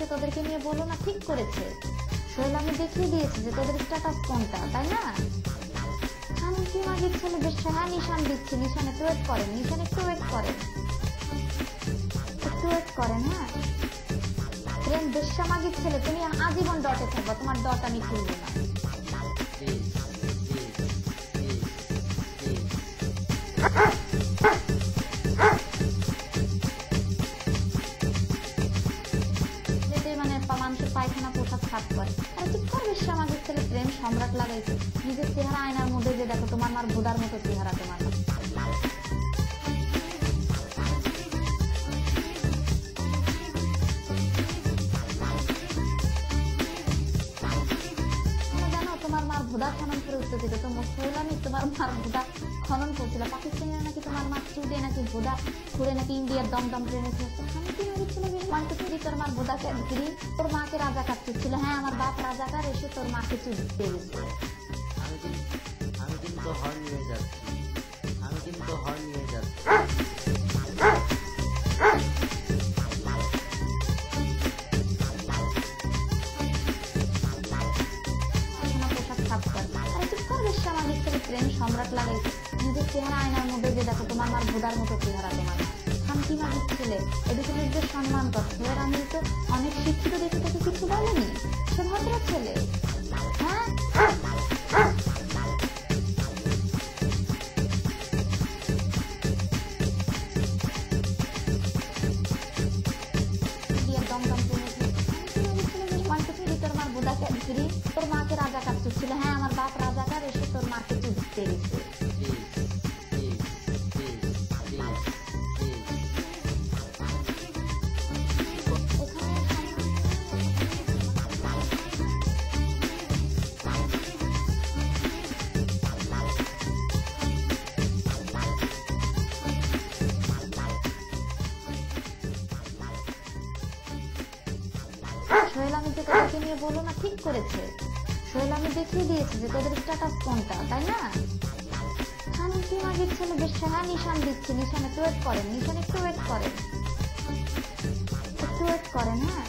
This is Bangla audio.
তো তোদেরকে নিয়ে বলো না, ঠিক করেছে। সোহেল আমি দেখিয়ে দিয়েছি যে তোদের স্ট্যাটাস কোনটা, তাই না? শান্তি মাগির ছেলে বেশ, হ্যাঁ নিশান দিচ্ছি, নিশান একটু ওয়েট করেন, নিশান একটু ওয়েট করেন, একটু ওয়েট করেন। হ্যাঁ প্রেম বেশ্যা মাগির ছেলে, তুমি আজীবন ডটে থাকবা, তোমার ডট আমি খুলবো না। মানে মানুষের পায়খানা পোশাক সাফ করে, আর ঠিক করে বেশ্যা মাগির ছেলে প্রেম সম্রাট লাগাইছে। নিজের চেহারা আয়নার মধ্যে যে দেখো, তোমার মার ভোদার মতো চেহারা, তোমার মা। তোমার মার ভোদা খনন করে উত্তর দিত তো সোহেল আমি তোমার মার ভোদা খনন করছিল। পাকিস্তানিরা নাকি তোমার মার চুটে নাকি ভোদা ঘুরে নাকি ইন্ডিয়ার দমদম ট্রেনে তোর মার ভোদা ঘিরি তোর মাকে রাজাকার চুটছিল। হ্যাঁ আমার বাপ রাজাকার, এসে তোর মাকে চুটতে গেছে। আমি কিন্তু হর্ন নিয়ে যাচ্ছি, আমি কিন্তু হর্ন নিয়ে যাচ্ছি। প্রেম সম্রাট লাগাইছে। নিজের চেহারা আয়নার মধ্যে যে দেখো, তোমার মার ভোদার মতো চেহারা, তোমার শান্তি মাগির ছেলে। এডুকেটেডদের সম্মান করছে। এবার আমি তো অনেক শিক্ষিত দেখে তাকে কিছু বলেনি, সে ভদ্র ছেলে। হ্যাঁ তোর মাকে রাজাকার চুটছিল। হ্যাঁ আমার বাপ রাজাকার, এসে তোর মাকে চুটতে গেছে। সোহেল আমি তো তোদেরকে নিয়ে বলো না, ঠিক করেছে। সোহেল আমি দেখিয়ে দিয়েছি যে তোদের স্ট্যাটাস কোনটা, তাই না? শান্তি মাগির ছেলে বেশ, হ্যাঁ নিশান দিচ্ছি, নিশান একটু ওয়েট করেন, নিশান একটু ওয়েট করেন, একটু ওয়েট করেন। হ্যাঁ